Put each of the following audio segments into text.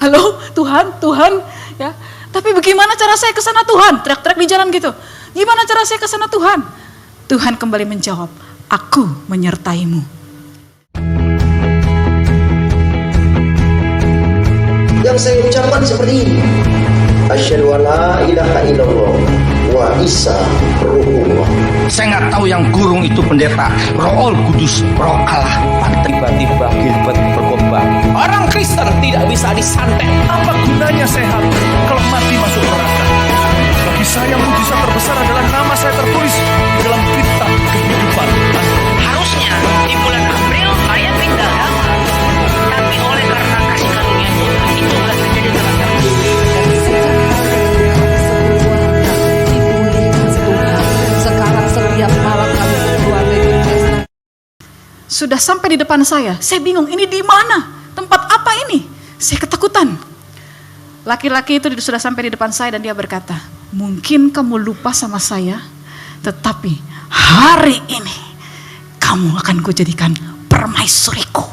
Halo Tuhan, Tuhan, ya. Tapi bagaimana cara saya ke sana Tuhan? Teriak-teriak di jalan gitu. Gimana cara saya ke sana Tuhan? Tuhan kembali menjawab, aku menyertaimu. Yang saya ucapkan seperti ini. Asyhadu an la ilaha illallah wa Isa ruhullah. Saya nggak tahu yang gurung itu pendeta, Roh Kudus, Roh Allah. Tiba-tiba Gilbert berkhotbah, orang Kristen tidak bisa disantet. Apa gunanya sehat kalau mati masuk neraka? Bagi saya mujizat terbesar adalah nama saya tertulis di dalam kitab kehidupan. Harusnya di bulan April saya pindah agama, tapi oleh karena kasih karunia Tuhan itu telah terjadi dalam kami. Sekarang setiap malam kami keluar dari desa. Sudah sampai di depan saya bingung ini di mana? Tempat apa ini? Saya ketakutan. Laki-laki itu sudah sampai di depan saya dan dia berkata, mungkin kamu lupa sama saya, tetapi hari ini kamu akan kujadikan permaisuriku.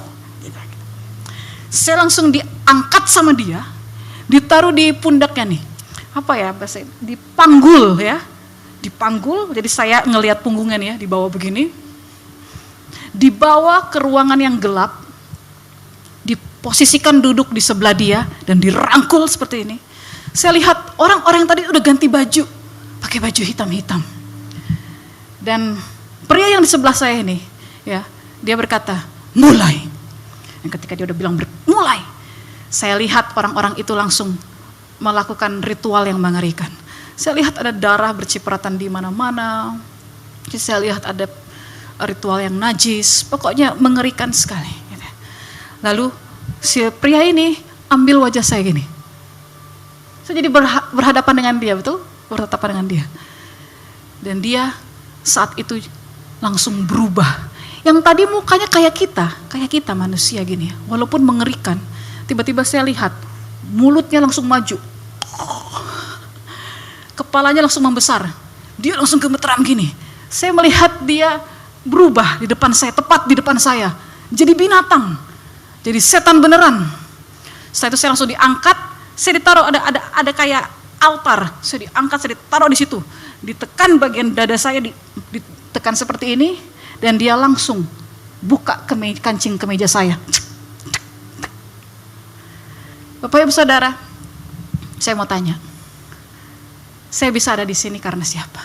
Saya langsung diangkat sama dia, ditaruh di pundaknya nih. Apa ya bahasa? Dipanggul ya. Dipanggul, jadi saya ngelihat punggungnya nih ya, di bawah begini. Dibawa ke ruangan yang gelap, diposisikan duduk di sebelah dia dan dirangkul seperti ini. Saya lihat orang-orang yang tadi udah ganti baju, pakai baju hitam-hitam. Dan pria yang di sebelah saya ini, ya, dia berkata, mulai. Dan ketika dia udah bilang mulai, saya lihat orang-orang itu langsung melakukan ritual yang mengerikan. Saya lihat ada darah bercipratan di mana-mana. Saya lihat ada ritual yang najis, pokoknya mengerikan sekali. Lalu si pria ini ambil wajah saya gini. Saya jadi berhadapan dengan dia, betul? Bertatapan dengan dia. Dan dia saat itu langsung berubah. Yang tadi mukanya kayak kita manusia gini ya. Walaupun mengerikan, tiba-tiba saya lihat mulutnya langsung maju. Kepalanya langsung membesar. Dia langsung gemeteran gini. Saya melihat dia berubah di depan saya, tepat di depan saya. Jadi binatang. Jadi setan beneran. Setelah itu saya langsung diangkat, saya ditaruh ada kayak altar. Saya diangkat, saya ditaruh di situ. Ditekan bagian dada saya, ditekan seperti ini dan dia langsung buka kancing kemeja saya. Bapak Ibu Saudara, saya mau tanya. Saya bisa ada di sini karena siapa?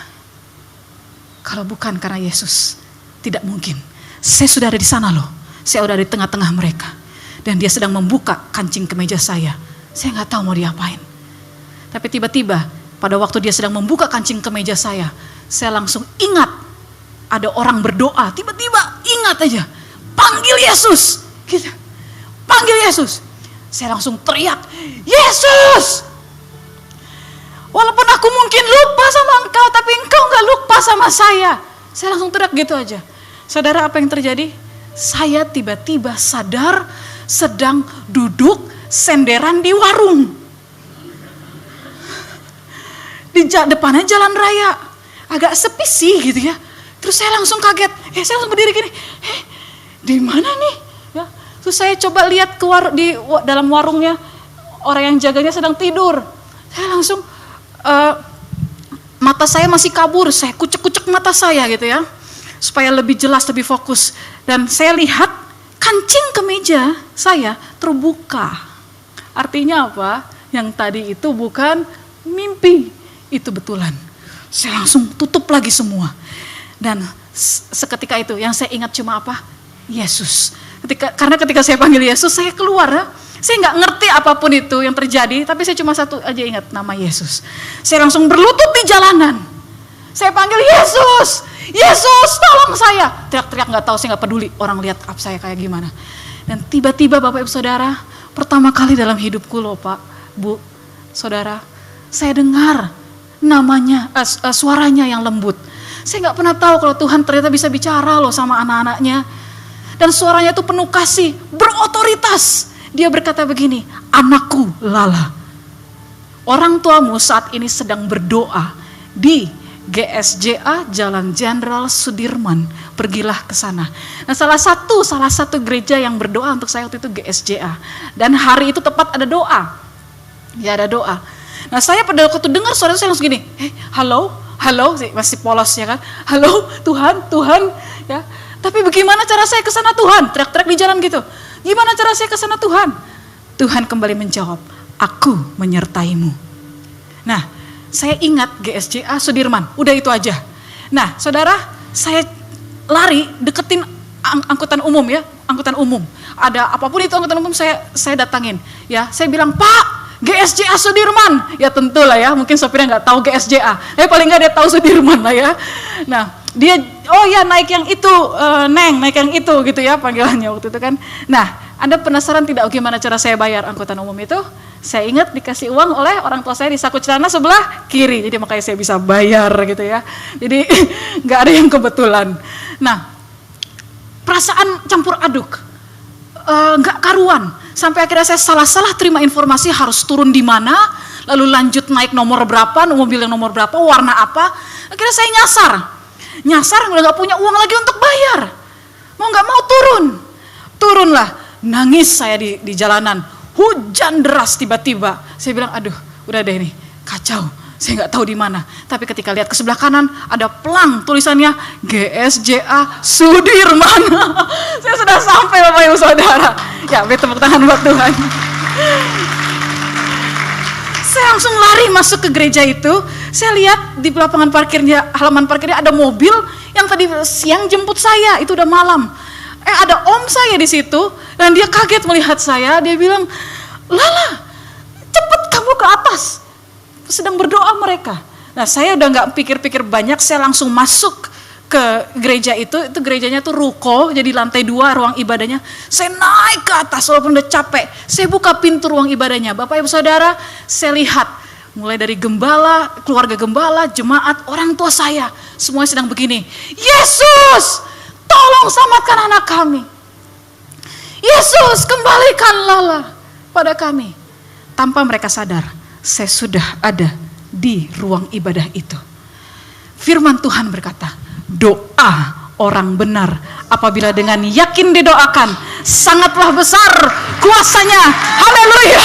Kalau bukan karena Yesus, tidak mungkin. Saya sudah ada di sana loh. Saya sudah di tengah-tengah mereka. Dan dia sedang membuka kancing kemeja saya. Saya nggak tahu mau diapain. Tapi tiba-tiba pada waktu dia sedang membuka kancing kemeja saya langsung ingat ada orang berdoa. Tiba-tiba ingat aja, panggil Yesus. Gitu. Panggil Yesus. Saya langsung teriak, Yesus! Walaupun aku mungkin lupa sama engkau, tapi engkau nggak lupa sama saya. Saya langsung teriak gitu aja. Saudara, apa yang terjadi? Saya tiba-tiba sadar sedang duduk senderan di warung. Di depannya jalan raya. Agak sepi sih gitu ya. Terus saya langsung kaget. Saya langsung berdiri gini. Di mana nih? Ya. Terus saya coba lihat keluar di dalam warungnya. Orang yang jaganya sedang tidur. Saya langsung mata saya masih kabur. Saya kucek-kucek mata saya gitu ya. Supaya lebih jelas, lebih fokus. Dan saya lihat kancing kemeja saya terbuka. Artinya apa? Yang tadi itu bukan mimpi, itu betulan. Saya langsung tutup lagi semua. Dan seketika itu yang saya ingat cuma apa? Yesus. Karena ketika saya panggil Yesus, saya keluar ya. Saya nggak ngerti apapun itu yang terjadi, tapi saya cuma satu aja ingat, nama Yesus. Saya langsung berlutut di jalanan. Saya panggil Yesus, Yesus tolong saya. Teriak-teriak nggak tahu, saya nggak peduli orang lihat up saya kayak gimana. Dan tiba-tiba Bapak Ibu Saudara, pertama kali dalam hidupku loh Pak, Bu, Saudara, saya dengar namanya, suaranya yang lembut. Saya nggak pernah tahu kalau Tuhan ternyata bisa bicara loh sama anak-anaknya. Dan suaranya itu penuh kasih, berotoritas. Dia berkata begini, anakku Lala, orang tuamu saat ini sedang berdoa di GSJA Jalan Jenderal Sudirman, pergilah ke sana. Nah, salah satu gereja yang berdoa untuk saya waktu itu GSJA. Dan hari itu tepat ada doa. Ya, ada doa. Nah, saya pada waktu dengar suara saya langsung gini, halo, masih polos ya kan, halo Tuhan, ya. Tapi bagaimana cara saya ke sana Tuhan? Teriak-teriak di jalan gitu. Gimana cara saya ke sana Tuhan? Tuhan kembali menjawab, aku menyertaimu. Nah, saya ingat GSJA Sudirman, udah itu aja. Nah, saudara, saya lari deketin angkutan umum ya, angkutan umum. Ada apapun itu angkutan umum saya datangin. Ya, saya bilang, Pak, GSJA Sudirman. Ya tentulah ya, mungkin sopirnya nggak tahu GSJA. Paling nggak dia tahu Sudirman lah ya. Nah, dia, oh ya naik yang itu, Neng, naik yang itu gitu ya panggilannya waktu itu kan. Nah, Anda penasaran tidak gimana cara saya bayar angkutan umum itu? Saya ingat dikasih uang oleh orang tua saya di saku celana sebelah kiri, jadi makanya saya bisa bayar gitu ya. Jadi nggak ada yang kebetulan. Nah, perasaan campur aduk, nggak karuan. Sampai akhirnya saya salah terima informasi harus turun di mana, lalu lanjut naik nomor berapa, mobil yang nomor berapa, warna apa. Akhirnya saya nyasar udah nggak punya uang lagi untuk bayar. Mau nggak mau turunlah. Nangis saya di jalanan. Hujan deras tiba-tiba. Saya bilang, aduh, udah deh ini, kacau. Saya nggak tahu di mana. Tapi ketika lihat ke sebelah kanan, ada pelang tulisannya GSJA Sudirman. Saya sudah sampai Bapak Ibu Saudara. Ya, beri tepuk tangan buat Tuhan. Saya langsung lari masuk ke gereja itu. Saya lihat di lapangan parkirnya, halaman parkirnya ada mobil yang tadi siang jemput saya. Itu udah malam. Ada om saya di situ dan dia kaget melihat saya. Dia bilang, Lala, cepet kamu ke atas. Sedang berdoa mereka. Nah, saya udah nggak pikir-pikir banyak. Saya langsung masuk ke gereja itu gerejanya tuh ruko, jadi lantai 2 ruang ibadahnya. Saya naik ke atas walaupun udah capek. Saya buka pintu ruang ibadahnya. Bapak Ibu Saudara, saya lihat mulai dari gembala, keluarga gembala, jemaat, orang tua saya, semuanya sedang begini. Yesus, tolong selamatkan anak kami. Yesus, kembalikan Lala pada kami. Tanpa mereka sadar, saya sudah ada di ruang ibadah itu. Firman Tuhan berkata, doa orang benar apabila dengan yakin didoakan, sangatlah besar kuasanya. Haleluya.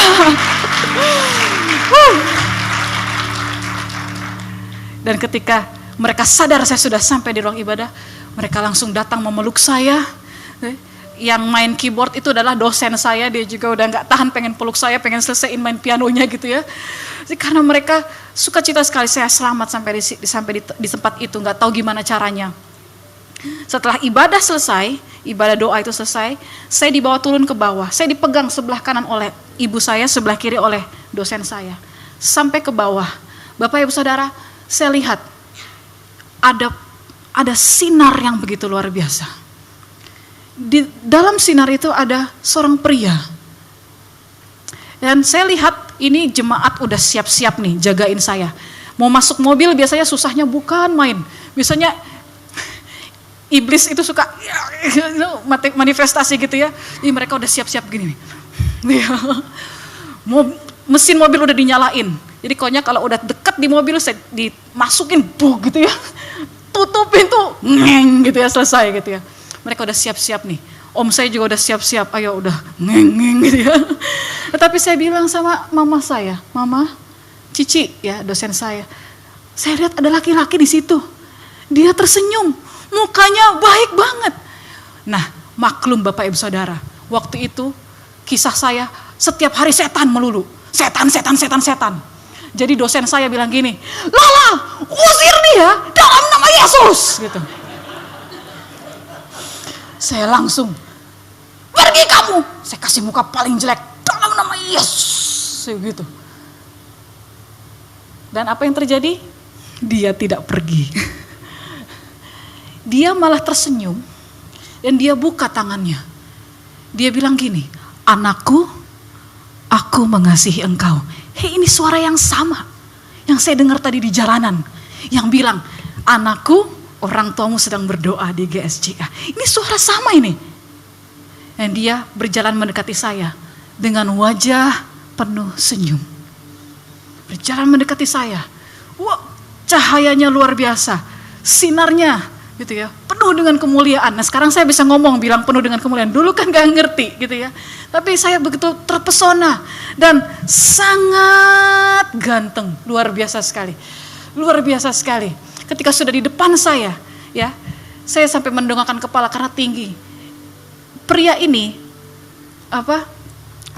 Dan ketika mereka sadar saya sudah sampai di ruang ibadah, mereka langsung datang memeluk saya. Yang main keyboard itu adalah dosen saya, dia juga udah nggak tahan pengen peluk saya, pengen selesaiin main pianonya gitu ya. Jadi karena mereka sukacita sekali saya selamat sampai di tempat itu, nggak tahu gimana caranya. Setelah ibadah selesai, ibadah doa itu selesai, saya dibawa turun ke bawah. Saya dipegang sebelah kanan oleh ibu saya, sebelah kiri oleh dosen saya. Sampai ke bawah, Bapak Ibu Saudara, saya lihat ada sinar yang begitu luar biasa. Di dalam sinar itu ada seorang pria. Dan saya lihat ini jemaat udah siap-siap nih jagain saya. Mau masuk mobil biasanya susahnya bukan main. Biasanya iblis itu suka manifestasi gitu ya. Jadi mereka udah siap-siap gini nih. Mesin mobil udah dinyalain. Jadi pokoknya kalau udah deket di mobil saya dimasukin gitu ya. Tutupin tuh ngeng gitu ya, selesai gitu ya. Mereka udah siap-siap nih. Om saya juga udah siap-siap. Ayo udah ngeng gitu ya. Tetapi saya bilang sama mama saya, Mama, Cici ya dosen saya lihat ada laki-laki di situ. Dia tersenyum, mukanya baik banget. Nah, maklum Bapak Ibu Saudara, waktu itu kisah saya setiap hari setan melulu. Setan. Jadi dosen saya bilang gini, Lala, usir dia dalam nama Yesus gitu. Saya langsung, pergi kamu. Saya kasih muka paling jelek, dalam nama Yesus. Gitu. Dan apa yang terjadi? Dia tidak pergi. Dia malah tersenyum. Dan dia buka tangannya. Dia bilang gini, anakku, aku mengasihi engkau. Hei, ini suara yang sama. Yang saya dengar tadi di jalanan. Yang bilang, anakku, orang tuamu sedang berdoa di GSJA. Ini suara sama ini. Dan dia berjalan mendekati saya dengan wajah penuh senyum. Berjalan mendekati saya. Wah, cahayanya luar biasa, sinarnya gitu ya, penuh dengan kemuliaan. Nah sekarang saya bisa ngomong bilang penuh dengan kemuliaan, dulu kan gak ngerti gitu ya. Tapi saya begitu terpesona dan sangat ganteng, luar biasa sekali. Luar biasa sekali. Ketika sudah di depan saya, ya, saya sampai mendongakkan kepala karena tinggi. Pria ini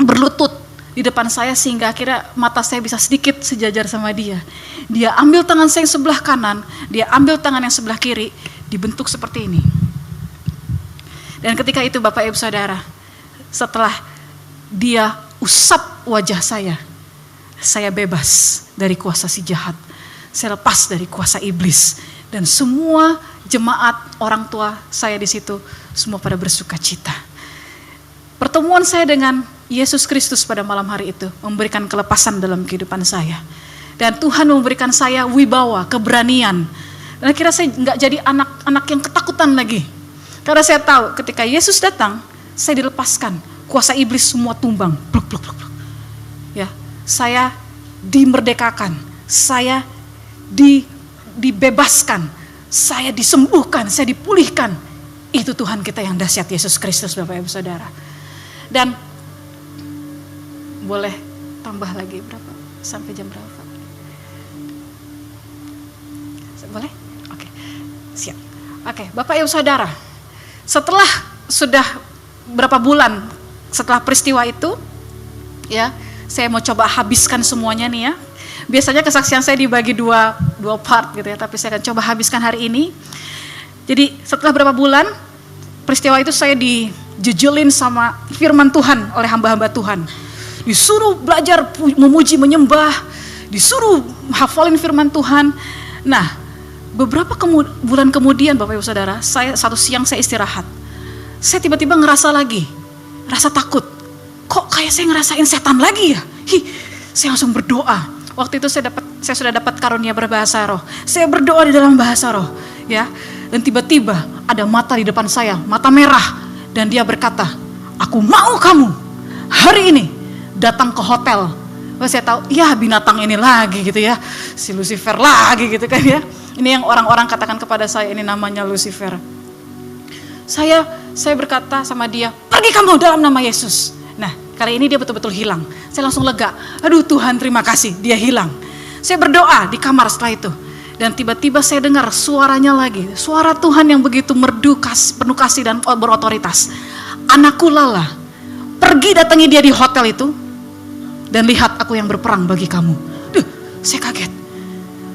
berlutut di depan saya sehingga akhirnya mata saya bisa sedikit sejajar sama dia. Dia ambil tangan saya yang sebelah kanan, dia ambil tangan yang sebelah kiri, dibentuk seperti ini. Dan ketika itu Bapak Ibu Saudara, setelah dia usap wajah saya bebas dari kuasa si jahat. Saya lepas dari kuasa iblis. Dan semua jemaat orang tua saya di situ semua pada bersuka cita. Pertemuan saya dengan Yesus Kristus pada malam hari itu memberikan kelepasan dalam kehidupan saya. Dan Tuhan memberikan saya wibawa, keberanian. Dan akhirnya saya nggak jadi anak-anak yang ketakutan lagi. Karena saya tahu ketika Yesus datang, saya dilepaskan. Kuasa iblis semua tumbang. Bluk, bluk, bluk, bluk. Ya, saya dimerdekakan. Saya dibebaskan. Saya disembuhkan, saya dipulihkan. Itu Tuhan kita yang dahsyat, Yesus Kristus, Bapak Ibu Saudara. Dan boleh tambah lagi berapa? Sampai jam berapa? Boleh? Oke, siap. Oke, Bapak Ibu Saudara, setelah sudah berapa bulan setelah peristiwa itu, ya, saya mau coba habiskan semuanya nih ya. Biasanya kesaksian saya dibagi dua part gitu ya, tapi saya akan coba habiskan hari ini. Jadi setelah berapa bulan peristiwa itu saya dijejelin sama firman Tuhan oleh hamba-hamba Tuhan. Disuruh belajar memuji, menyembah, disuruh hafalin firman Tuhan. Nah, beberapa bulan kemudian Bapak Ibu Saudara, satu siang saya istirahat. Saya tiba-tiba ngerasa lagi, rasa takut. Kok kayak saya ngerasain setan lagi ya? Saya langsung berdoa. Waktu itu saya sudah dapat karunia berbahasa roh. Saya berdoa di dalam bahasa roh, ya. Dan tiba-tiba ada mata di depan saya, mata merah, dan dia berkata, "Aku mau kamu hari ini datang ke hotel." Saya tahu, ya binatang ini lagi gitu ya, si Lucifer lagi gitu kan ya. Ini yang orang-orang katakan kepada saya, ini namanya Lucifer. Saya berkata sama dia, "Pergi kamu dalam nama Yesus." Nah, kali ini dia betul-betul hilang. Saya langsung lega. Aduh Tuhan, terima kasih, dia hilang. Saya berdoa di kamar setelah itu. Dan tiba-tiba saya dengar suaranya lagi. Suara Tuhan yang begitu merdu, penuh kasih dan berotoritas. "Anakku Lala, pergi datangi dia di hotel itu. Dan lihat aku yang berperang bagi kamu." Saya kaget.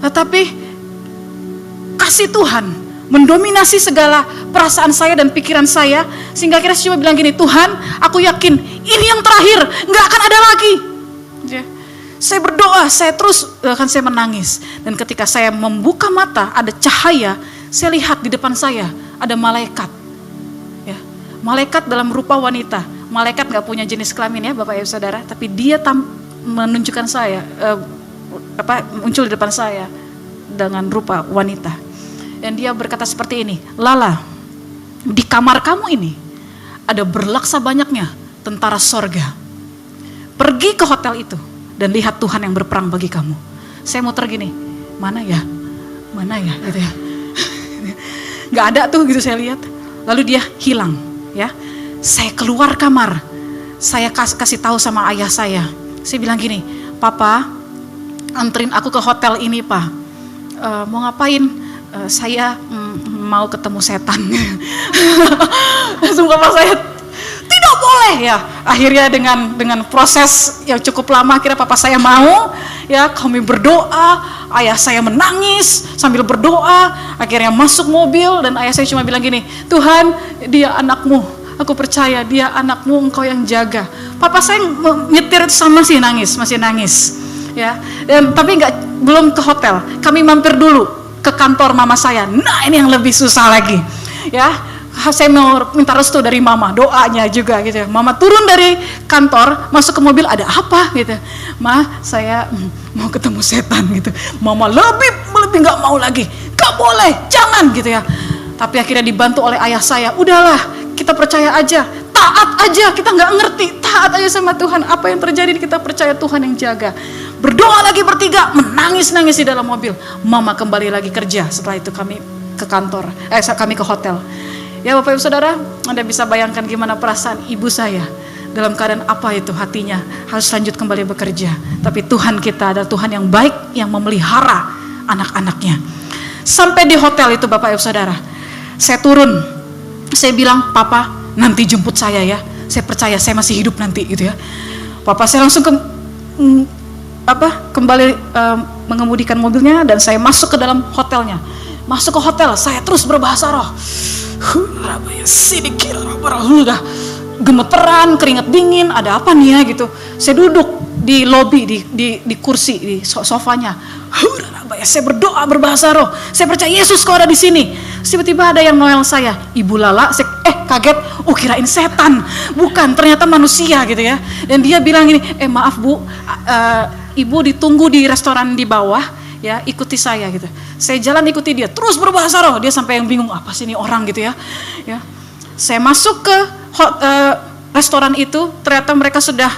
Tetapi kasih Tuhan mendominasi segala perasaan saya dan pikiran saya, sehingga akhirnya saya cuma bilang gini, "Tuhan, aku yakin ini yang terakhir, gak akan ada lagi." Saya berdoa, saya menangis. Dan ketika saya membuka mata, ada cahaya, saya lihat di depan saya ada malaikat, ya, malaikat dalam rupa wanita. Malaikat gak punya jenis kelamin ya Bapak Ibu Saudara, tapi dia menunjukkan saya, muncul di depan saya dengan rupa wanita. Dan dia berkata seperti ini, "Lala, di kamar kamu ini ada berlaksa banyaknya tentara sorga. Pergi ke hotel itu dan lihat Tuhan yang berperang bagi kamu." Saya muter gini, mana ya gitu ya. Gak ada tuh gitu saya lihat. Lalu dia hilang ya. Saya keluar kamar, saya kasih tahu sama ayah saya. Saya bilang gini, "Papa, anterin aku ke hotel ini Pak." "Mau ngapain?" "Saya mau ketemu setan." Langsung papa saya, "Tidak boleh ya." Akhirnya dengan proses yang cukup lama, akhirnya papa saya mau, ya, kami berdoa, ayah saya menangis sambil berdoa, akhirnya masuk mobil dan ayah saya cuma bilang gini, "Tuhan, dia anakmu, aku percaya dia anakmu, engkau yang jaga." Papa saya nyetir itu masih nangis, ya. Dan tapi belum ke hotel, kami mampir dulu ke kantor mama saya. Nah, ini yang lebih susah lagi, ya. Saya mau minta restu dari mama, doanya juga gitu. Mama turun dari kantor, masuk ke mobil, "Ada apa?" gitu. "Ma, saya mau ketemu setan," gitu. Mama lebih nggak mau lagi, "Gak boleh, jangan," gitu ya. Tapi akhirnya dibantu oleh ayah saya, "Udahlah, kita percaya aja, taat aja, kita nggak ngerti, taat aja sama Tuhan. Apa yang terjadi kita percaya Tuhan yang jaga." Berdoa lagi bertiga, menangis-nangis di dalam mobil. Mama kembali lagi kerja. Setelah itu kami ke kantor, kami ke hotel. Ya Bapak Ibu Saudara, Anda bisa bayangkan gimana perasaan ibu saya. Dalam keadaan apa itu hatinya, harus lanjut kembali bekerja. Tapi Tuhan kita adalah Tuhan yang baik, yang memelihara anak-anaknya. Sampai di hotel itu Bapak Ibu Saudara, saya turun. Saya bilang, Papa nanti jemput saya ya. Saya percaya saya masih hidup nanti gitu ya. Papa saya langsung kembali mengemudikan mobilnya dan saya masuk ke dalam hotelnya. Masuk ke hotel, saya terus berbahasa roh. Udah gemeteran, keringat dingin, ada apa nih ya gitu. Saya duduk di lobi, di kursi, di sofanya. Saya berdoa berbahasa roh. Saya percaya Yesus kau ada di sini. Tiba-tiba ada yang noel saya, Ibu Lala. Saya kaget, kirain setan, bukan, ternyata manusia gitu ya. Dan dia bilang gini, maaf Bu, Ibu ditunggu di restoran di bawah, ya ikuti saya gitu. Saya jalan ikuti dia, terus berbahasa roh. Dia sampai yang bingung, apa sih ini orang gitu ya. Ya, saya masuk ke restoran itu, ternyata mereka sudah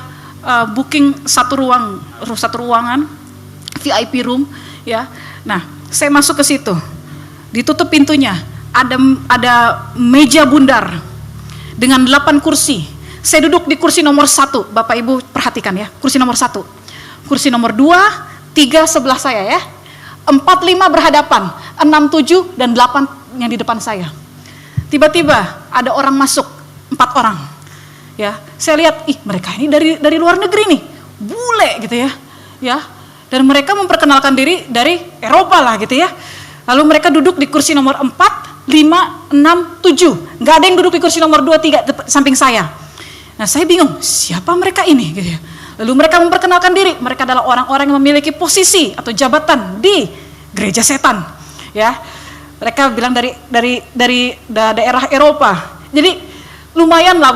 booking satu ruangan VIP room, ya. Nah, saya masuk ke situ, ditutup pintunya, ada meja bundar dengan 8 kursi. Saya duduk di kursi nomor 1, Bapak Ibu perhatikan ya, kursi nomor 1, kursi nomor 2, 3 sebelah saya ya, 4, 5 berhadapan, 6, 7 dan 8 yang di depan saya. Tiba-tiba ada orang masuk, 4 orang. Ya, saya lihat, mereka ini dari luar negeri nih, bule gitu ya. Ya. Dan mereka memperkenalkan diri dari Eropa lah gitu ya. Lalu mereka duduk di kursi nomor 4, 5, 6, 7. Nggak ada yang duduk di kursi nomor 2, 3 samping saya. Nah, saya bingung, siapa mereka ini gitu ya. Lalu mereka memperkenalkan diri, mereka adalah orang-orang yang memiliki posisi atau jabatan di gereja setan. Ya. Mereka bilang dari daerah Eropa. Jadi lumayan lah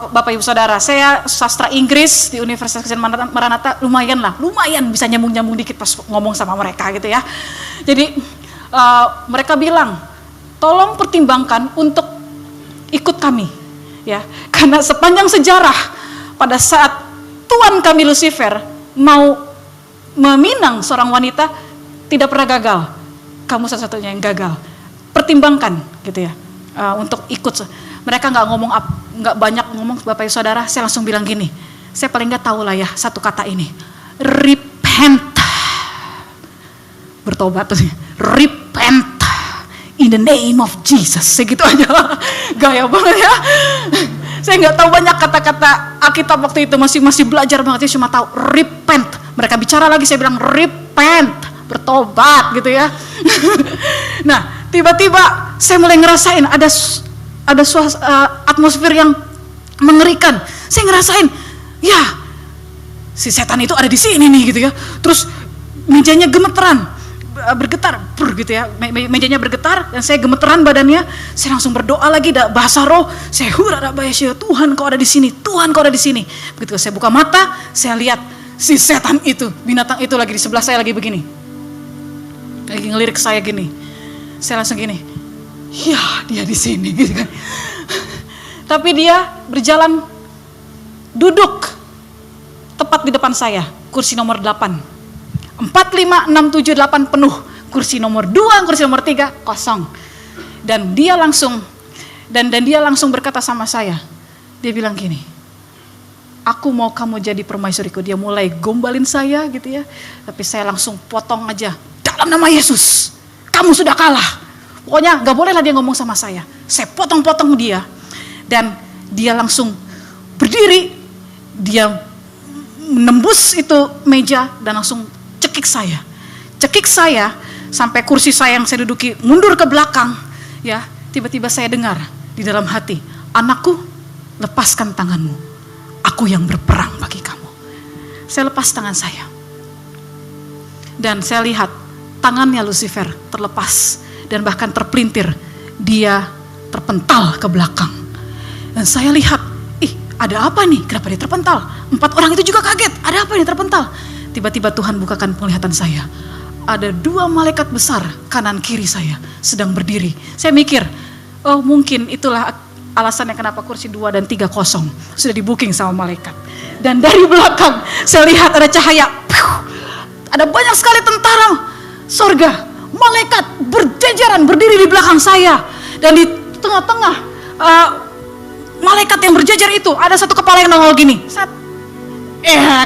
Bapak Ibu Saudara, saya sastra Inggris di Universitas Kristen Maranatha, lumayan bisa nyambung-nyambung dikit pas ngomong sama mereka gitu ya. Jadi mereka bilang, tolong pertimbangkan untuk ikut kami, ya, karena sepanjang sejarah pada saat Tuan kami Lucifer mau meminang seorang wanita tidak pernah gagal, kamu satu-satunya yang gagal. Pertimbangkan gitu ya, untuk ikut. Mereka nggak banyak ngomong Bapak Ibu Saudara, saya langsung bilang gini, saya paling nggak tahu lah ya satu kata ini, repent, bertobat tuh, repent in the name of Jesus, segitu aja, gaya banget ya. Saya nggak tahu banyak kata-kata Alkitab waktu itu, masih belajar banget, saya cuma tahu repent. Mereka bicara lagi, saya bilang repent, bertobat gitu ya. Nah, tiba-tiba saya mulai ngerasain ada atmosfer yang mengerikan. Saya ngerasain, ya si setan itu ada di sini nih gitu ya. Terus mejanya gemeteran, bergetar, gitu ya. Mejanya bergetar dan saya gemeteran badannya. Saya langsung berdoa lagi, bahasa roh. Saya Tuhan kau ada di sini, Tuhan kau ada di sini. Begitu saya buka mata, saya lihat si setan itu, binatang itu lagi di sebelah saya lagi begini, lagi ngelirik saya gini. Saya langsung gini, ya dia di sini gitu kan. Tapi dia berjalan duduk tepat di depan saya, kursi nomor 8. 4, 5, 6, 7, 8 penuh. Kursi nomor 2, kursi nomor 3 kosong. Dan dia langsung berkata sama saya. Dia bilang gini, aku mau kamu jadi permaisuriku. Dia mulai gombalin saya gitu ya. Tapi saya langsung potong aja, dalam nama Yesus kamu sudah kalah. Pokoknya gak boleh lah dia ngomong sama saya. Saya potong-potong dia. Dan dia langsung berdiri. Dia menembus itu meja dan langsung cekik saya. Cekik saya sampai kursi saya yang saya duduki mundur ke belakang. Ya, tiba-tiba saya dengar di dalam hati, anakku, lepaskan tanganmu. Aku yang berperang bagi kamu. Saya lepas tangan saya. Dan saya lihat tangannya Lucifer terlepas dan bahkan terpelintir, dia terpental ke belakang. Dan saya lihat, ada apa nih? Kenapa dia terpental? 4 orang itu juga kaget, ada apa ini terpental? Tiba-tiba Tuhan bukakan penglihatan saya. Ada 2 malaikat besar kanan kiri saya sedang berdiri. Saya mikir, oh mungkin itulah alasannya kenapa kursi 2 dan 3 kosong. Sudah di booking sama malaikat. Dan dari belakang saya lihat ada cahaya. ada banyak sekali tentara sorga, malaikat berjejeran berdiri di belakang saya. Dan di tengah-tengah malaikat yang berjejer itu ada satu kepala yang nongol gini.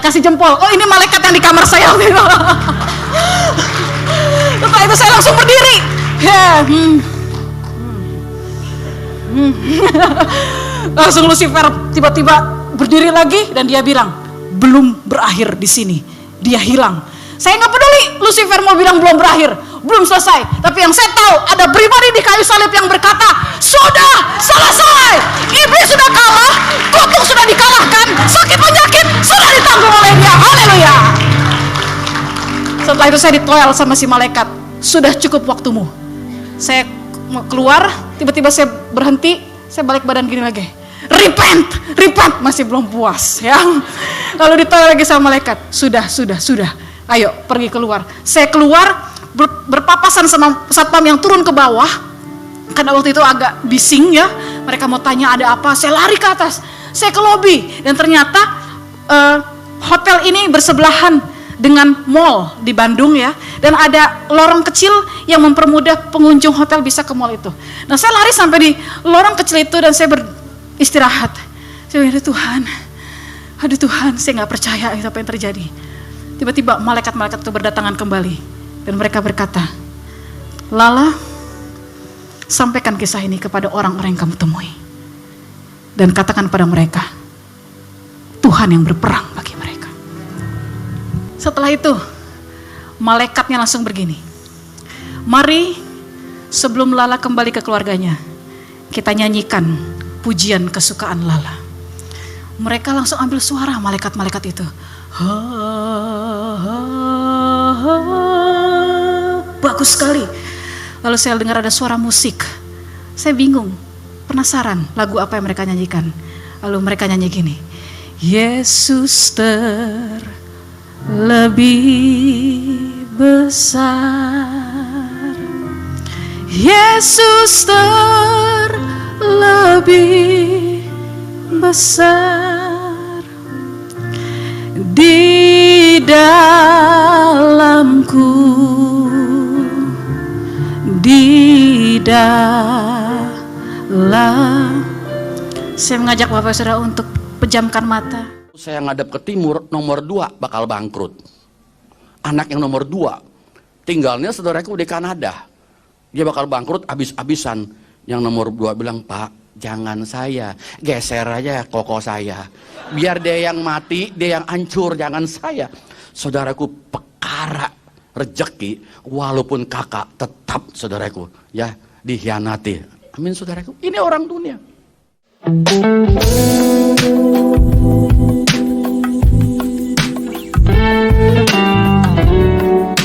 Kasih jempol. Oh, ini malaikat yang di kamar saya. Setelah itu saya langsung berdiri. Langsung Lucifer tiba-tiba berdiri lagi dan dia bilang, belum berakhir di sini. Dia hilang. Saya nggak peduli Lucifer mau bilang belum berakhir, belum selesai. Tapi yang saya tahu ada pribadi di kayu salib yang berkata, sudah selesai. Iblis sudah kalah, kutuk sudah dikalahkan, sakit penyakit sudah ditanggung oleh Dia. Haleluya. Setelah itu saya ditoel sama si malaikat. Sudah cukup waktumu. Saya mau keluar, tiba-tiba saya berhenti, saya balik badan gini lagi. Repent, masih belum puas ya. Lalu ditoel lagi sama malaikat. Sudah. Ayo pergi keluar. Saya keluar berpapasan sama satpam yang turun ke bawah. Karena waktu itu agak bising ya. Mereka mau tanya ada apa. Saya lari ke atas. Saya ke lobi dan ternyata hotel ini bersebelahan dengan mall di Bandung ya. Dan ada lorong kecil yang mempermudah pengunjung hotel bisa ke mall itu. Nah, saya lari sampai di lorong kecil itu dan saya beristirahat. Saya bilang, aduh Tuhan, saya nggak percaya apa yang terjadi. Tiba-tiba malaikat-malaikat itu berdatangan kembali dan mereka berkata, Lala, sampaikan kisah ini kepada orang-orang yang kamu temui dan katakan pada mereka, Tuhan yang berperang bagi mereka. Setelah itu malaikatnya langsung begini, mari sebelum Lala kembali ke keluarganya, kita nyanyikan pujian kesukaan Lala. Mereka langsung ambil suara malaikat-malaikat itu. Bagus sekali. Lalu saya dengar ada suara musik. Saya bingung, penasaran lagu apa yang mereka nyanyikan. Lalu mereka nyanyi gini, Yesus terlebih besar, Yesus terlebih besar di dalamku, di dalam. Saya mengajak Bapak Saudara untuk pejamkan mata. Saya ngadep ke timur, nomor 2 bakal bangkrut. Anak yang nomor 2 tinggalnya saudaraku di Kanada. Dia bakal bangkrut abis-abisan. Yang nomor 2 bilang, Pak, jangan saya, geser aja koko saya. Biar dia yang mati, dia yang hancur, jangan saya. Saudaraku, perkara rejeki, walaupun kakak tetap saudaraku ya dikhianati. Amin saudaraku. Ini orang dunia.